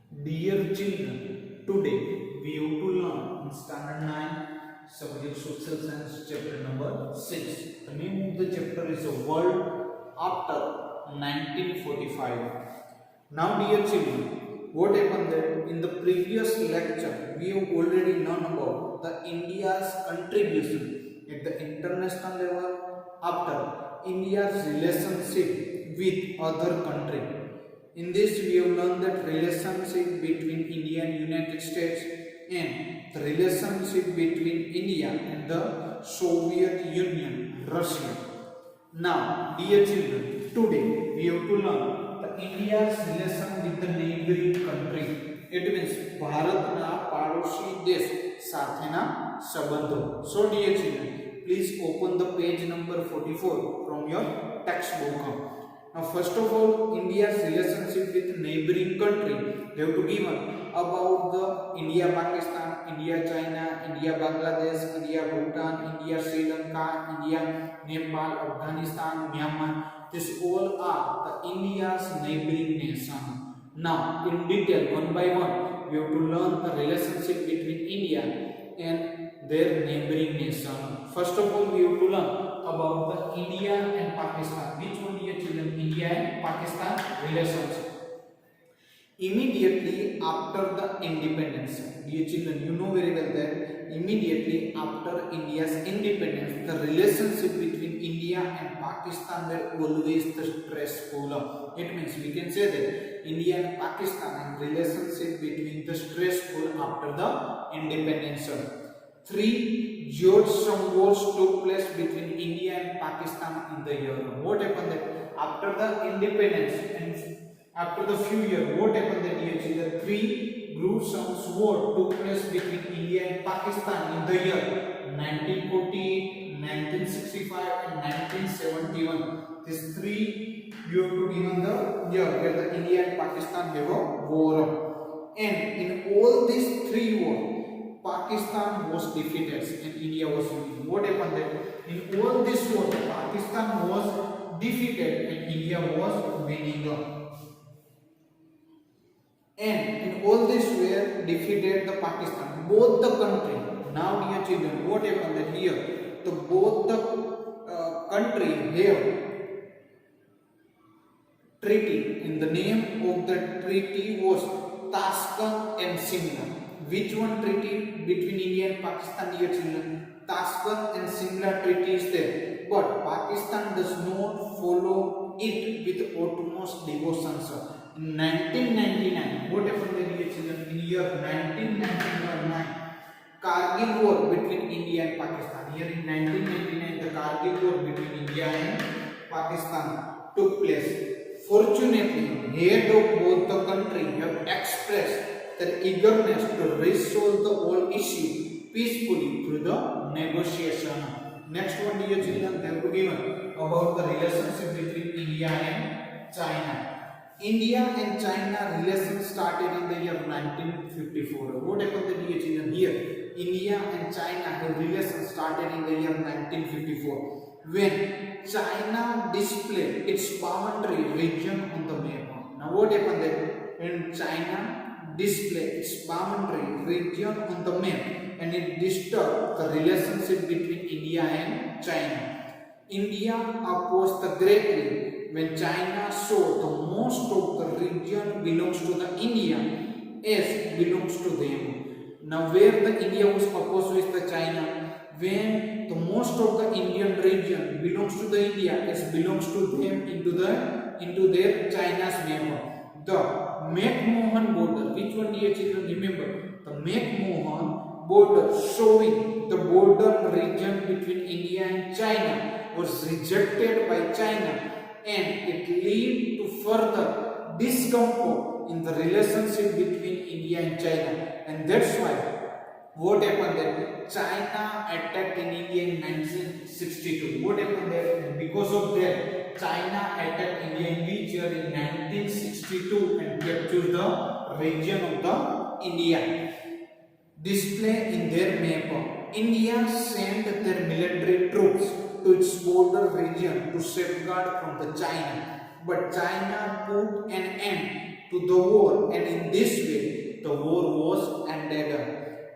Dear children, today we have to learn in standard 9 subject social science chapter number 6. The name of the chapter is a world after 1945. Now dear children, what happened that in the previous lecture we have already known about the India's contribution at the international level after India's relationship with other countries. In this, we have learned that relationship between India and United States and the relationship between India and the Soviet Union, Russia. Now, dear children, today we have to learn the India's relation with the neighboring country. It means ભારતના પાડોશી દેશ સાથેના સંબંધો. So, dear children, please open the page number 44 from your textbook. Now, first of all, India's relationship with neighboring country. They have to given about the India Pakistan, India China, India Bangladesh, India Bhutan, India Sri Lanka, India Nepal, Afghanistan, Myanmar. These all are the India's neighboring nation. Now, in detail, one by one, we have to learn the relationship between India and their neighboring nation. First of all, we have to learn about the India and Pakistan. Which one, dear children? India and Pakistan relations. Immediately after the independence, dear children, you know very well that immediately after India's independence, the relationship between India and Pakistan were always the stressful. It means we can say that India and Pakistan and relationship between the stressful after the independence. 3 Georgetown wars took place between India and Pakistan in the year. What happened that after the independence and after the few years, what happened that dear children? 3 Georgetown wars took place between India and Pakistan in the year 1948, 1965 and 1971. These 3 you have to given the year where the India and Pakistan have a war. And in all these 3 wars, Pakistan was defeated and India was winning. What happened that in all this war, Pakistan was defeated and India was winning. And in all this were defeated the Pakistan, both the country. Now, dear children, what happened that here, the both the country have treaty. In the name of the treaty was Tashkent and Simla. Which one treaty between India and Pakistan, dear children? Tashkent and Simla treaty is there, but Pakistan does not follow it with utmost devotion. In 1999, what happened there, dear children? In year 1999, Kargil war between India and Pakistan. Here in 1999, the Kargil war between India and Pakistan took place. Fortunately, head of both the country have expressed their eagerness to resolve the whole issue peacefully through the negotiation. Next one, dear children, they have to given about the relationship between India and China. India and China relations started in the year 1954. What happened, dear children? Here, India and China have relations started in the year 1954 when China displayed its boundary region on the map. Now, what happened there? When China displayed its boundary region on the map and it disturbed the relationship between India and China. India opposed the greatly when China saw the most of the region belongs to the India as belongs to them. Now, where the India was opposed with the China, when the most of the Indian region belongs to the India as belongs to them into their China's map. The McMahon border, which one, dear children, remember? The McMahon border showing the border region between India and China was rejected by China and it led to further discomfort in the relationship between India and China. And that's why what happened that China attacked in India in 1962. What happened there? Because of that, China attacked India in which year? In 1962 and captured the region of the India. Display in their map. India sent their military troops to its border region to safeguard from the China, but China put an end to the war, and in this way the war was ended.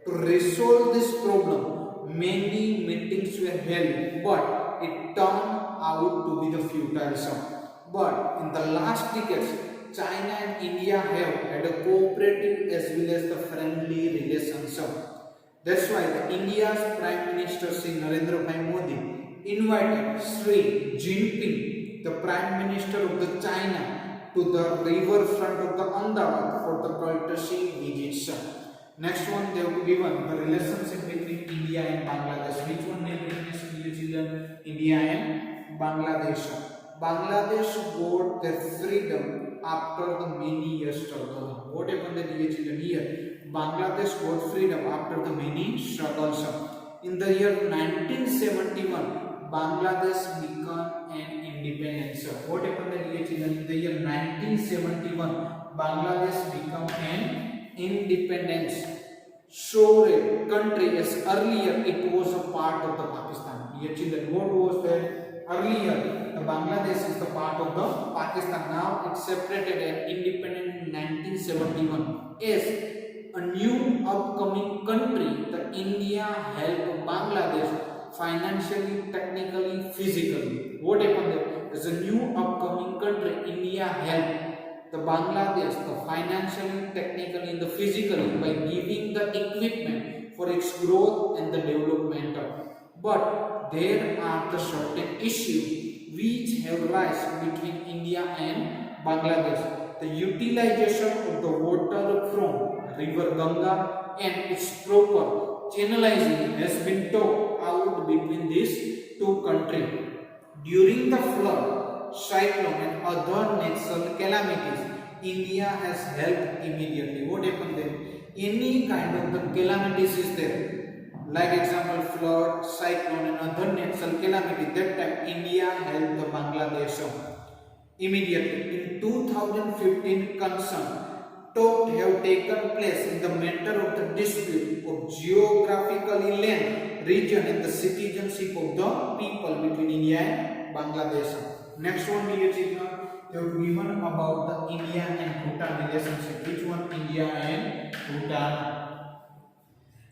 To resolve this problem, many meetings were held, but it turned out to be the futile sum. But in the last decades, China and India have had a cooperative as well as the friendly relationship. That's why the India's Prime Minister Sri Narendra Bhai Modi invited Sri Jinping, the Prime Minister of the China, to the riverfront of the Ahmedabad for the courtesy visits. Next one, they have given the relationship between India and Bangladesh. Which one name relationship, dear children? India and Bangladesh. Bangladesh got their freedom after the many years struggle. What happened, dear children? Here, Bangladesh got freedom after the many struggles. In the year 1971, Bangladesh became an independence. What happened, dear children? In the year 1971, Bangladesh became an independence sovereign country, as earlier it was a part of the Pakistan. Dear children, what was that? Earlier the Bangladesh is the part of the Pakistan. Now it's separated and independent in 1971. As a new upcoming country, the India helped Bangladesh financially, technically, physically. What happened there? As a new upcoming country, India helped the Bangladesh, the financially, technically, and the physically by giving the equipment for its growth and the development. But there are the certain issues which have risen between India and Bangladesh. The utilization of the water from River Ganga and its proper channelizing has been talked out between these two countries. During the flood, cyclone and other natural calamities, India has helped immediately. What happened then? Any kind of the calamities is there, like example flood, cyclone and other natural calamity, that time India helped the Bangladesh immediately. In 2015, concern talks have taken place in the matter of the dispute of geographically land, region and the citizenship of the people between India and Bangladesh. Next one, dear children, they have given about the India and Bhutan relationship. Which one? India and Bhutan.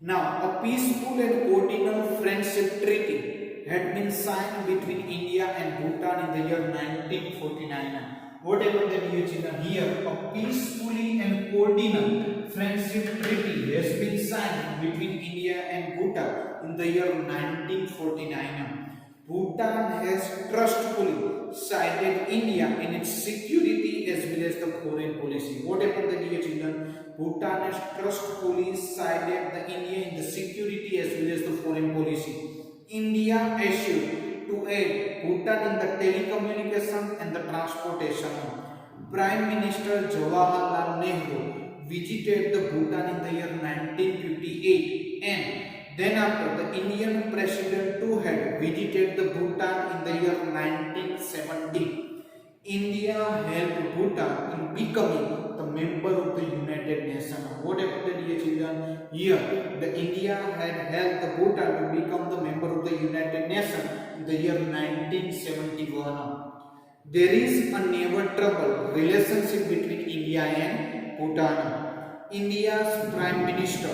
Now, a peaceful and cordial friendship treaty had been signed between India and Bhutan in the year 1949. What happened then, dear children? Here, a peacefully and cordial friendship treaty has been signed between India and Bhutan in the year 1949. Bhutan has trustfully sided India in its security as well as the foreign policy. What happened then, dear children? Bhutan has trustfully sided the India in the security as well as the foreign policy. India assured to aid Bhutan in the telecommunication and the transportation. Prime Minister Jawaharlal Nehru visited the Bhutan in the year 1958, and then after the Indian President too had visited the Bhutan in the year 1970. India helped Bhutan in becoming the member of the United Nations. What happened, dear children? Here, the India had helped the Bhutan to become the member of the United Nations in the year 1971. There is a never troubled relationship between India and Bhutan. India's Prime Minister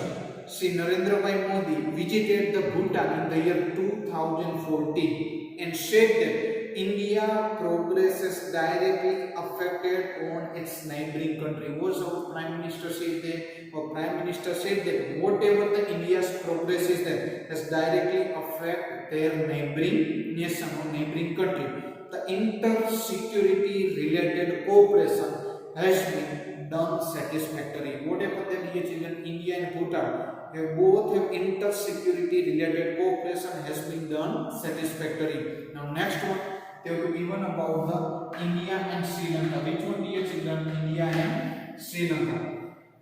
Sri Narendra Bhai Modi visited the Bhutan in the year 2014 and said that India progress is directly affected on its neighboring country. What our Prime Minister said that? Our Prime Minister said that whatever the India's progress is there has directly affect their neighboring nation or neighboring country. The inter-security related cooperation has been done satisfactorily. What happened then, dear children? India and Bhutan both have inter-security related cooperation has been done satisfactorily. Now next one, they have given about the India and Sri Lanka. Which one, dear children? India and Sri Lanka.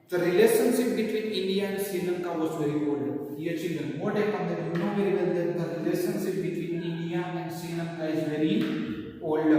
The relationship between India and Sri Lanka was very old. Dear children, what happened that you know very well that the relationship between India and Sri Lanka is very old.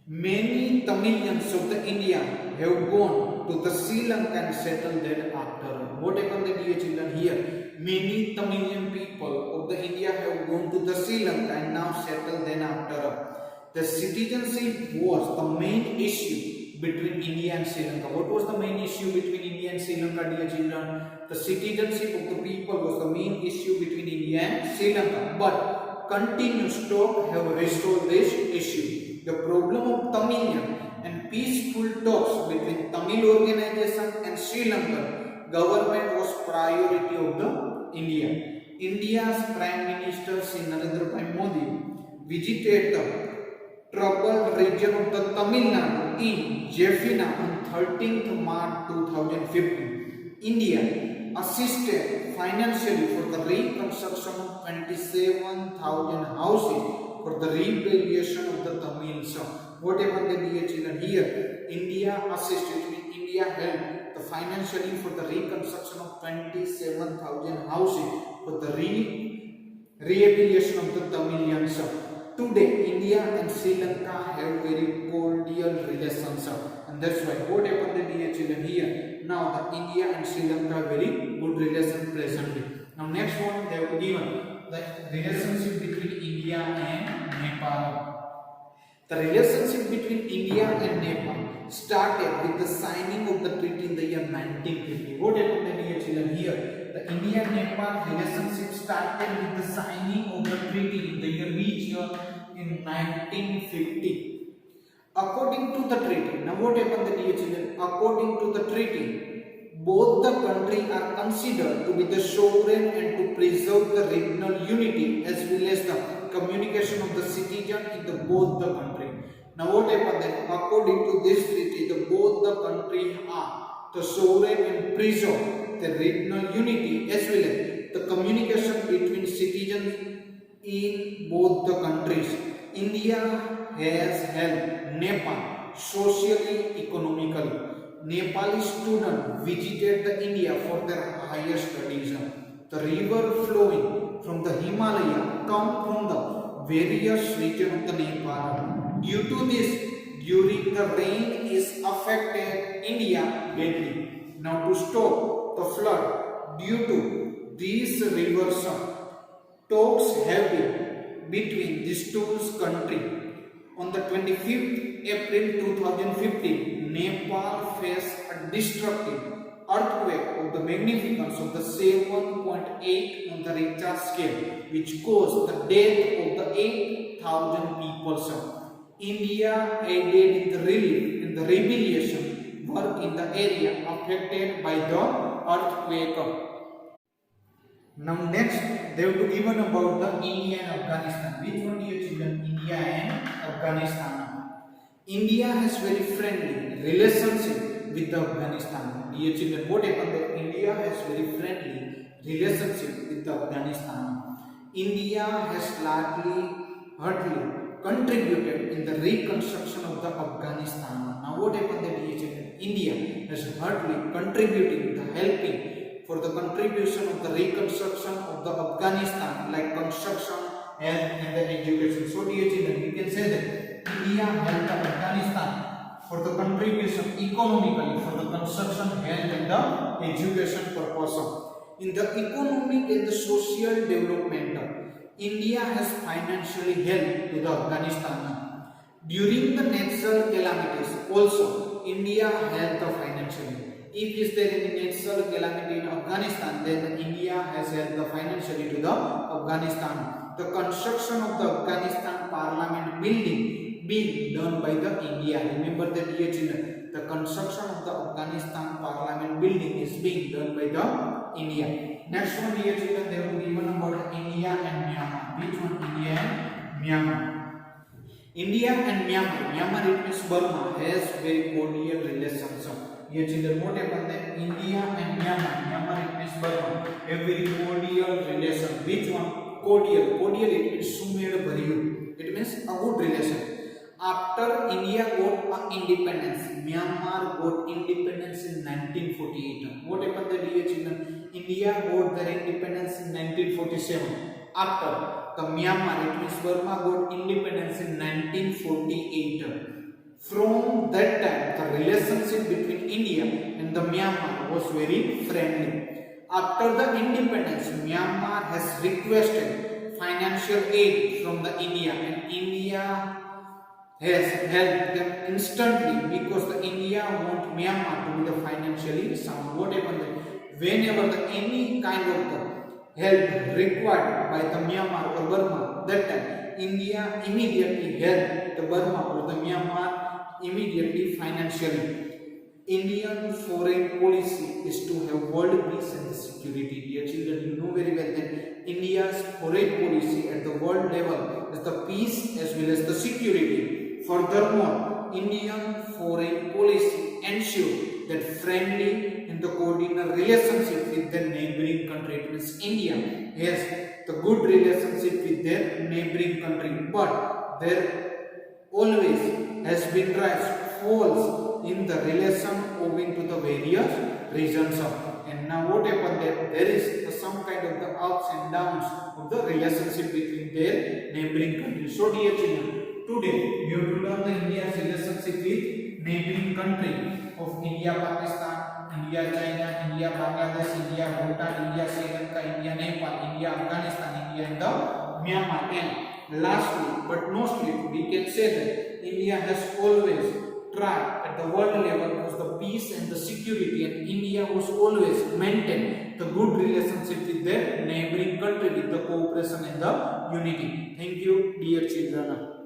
Many Tamilians of the India have gone to the Sri Lanka and settled there after. What happened, dear children? Here, many Tamilian people of the India have gone to the Sri Lanka and now settled then after. The citizenship was the main issue between India and Sri Lanka. What was the main issue between India and Sri Lanka, dear children? The citizenship of the people was the main issue between India and Sri Lanka. But continuous talk have restored this issue. The problem of Tamilian and peaceful talks between Tamil organization and Sri Lankan government was priority of the India. India's Prime Minister Sri Narendra Modi visited the troubled region of the Tamil Nadu in Jaffna on 13th March 2015. India assisted financially for the reconstruction of 27,000 houses for the rebuilding of the Tamils. What happened, dear children? Here, India assisted, India helped the financially for the reconstruction of 27,000 houses for the rehabilitation of the Tamilians. Today, India and Sri Lanka have very cordial relations, and that's why what happened, dear children? Here, now the India and Sri Lanka have very good relations presently. Now, next one they have given the relationship between India and Nepal. The relationship between India and Nepal started with the signing of the treaty in the year 1950. What happened, dear children? Here, the India-Nepal relationship started with the signing of the treaty in the year which year? In 1950. According to the treaty, now what happened, dear children? According to the treaty, both the countries are considered to be the sovereign and to preserve the regional unity as well as the communication of the citizen in the both the country. Now what happened then? According to this treaty, both the countries are the sovereign and preserve the regional unity as well as the communication between citizens in both the countries. India has helped Nepal socially, economically. Nepali students visited the India for their higher studies. The river flowing from the Himalaya come from the various regions of the Nepal. Due to this, during the rain is affected India badly. Now to stop the flood due to these rivers, talks have been between these two countries. On the 25th April 2015, Nepal faced a destructive earthquake of the magnificence of the 7.8 on the Richter scale, which caused the death of the 8,000 people. India aided in the relief and the rehabilitation work in the area affected by the earthquake. Now next, they will be given about the India and Afghanistan. Which one, dear children? India and Afghanistan. India has very friendly relationship with the Afghanistan. Dear children, what happened that India has very friendly relationship with the Afghanistan. India has largely, heartily contributed in the reconstruction of the Afghanistan. Now what happened that, dear children? India has heartily contributed in the helping for the contribution of the reconstruction of the Afghanistan, like construction, health and the education. So dear children, we can say that India helped Afghanistan for the contribution economically for the construction, health and the education purpose. In the economic and the social development, India has financially helped to the Afghanistan. During the natural calamities also, India helped financially. If is there any natural calamity in Afghanistan, then India has helped the financially to the Afghanistan. The construction of the Afghanistan Parliament building being done by the India. Remember that, dear children, the construction of the Afghanistan Parliament building is being done by the India. Next one, dear children, they will be given about India and Myanmar. Which one? India and Myanmar. India and Myanmar. Myanmar, it means Burma, has very cordial relations. Dear children, what happened then? India and Myanmar. Myanmar, it means Burma, have very cordial relation. Which one? Cordial. Cordial, it means sumed bhariyu. It means a good relation. After India got independence, Myanmar got independence in 1948. What happened then, dear children? India got their independence in 1947. After the Myanmar, it means Burma, got independence in 1948. From that time, the relationship between India and the Myanmar was very friendly. After the independence, Myanmar has requested financial aid from the India, and India has helped them instantly because the India want Myanmar to be the financially sound. What happened then? Whenever any kind of the help required by the Myanmar or Burma, that time India immediately helped the Burma or the Myanmar immediately financially. Indian foreign policy is to have world peace and security. Dear children, you know very well that India's foreign policy at the world level is the peace as well as the security. Furthermore, Indian foreign policy ensure that friendly and the coordinated relationship with their neighboring country. It means India has the good relationship with their neighboring country, but there always has been false in the relation owing to the various reasons of. And now what happened there is some kind of the ups and downs of the relationship between their neighboring countries. So dear children, today we have to learn the India's relationship with neighboring country of India, Pakistan, India, China, India, Bangladesh, India, Bhutan, India, Sri Lanka, India, Nepal, India, Afghanistan, India and the Myanmar. And lastly but not least, we can say that India has always tried at the world level was the peace and the security, and India was always maintain the good relationship with their neighboring country with the cooperation and the unity. Thank you, dear children.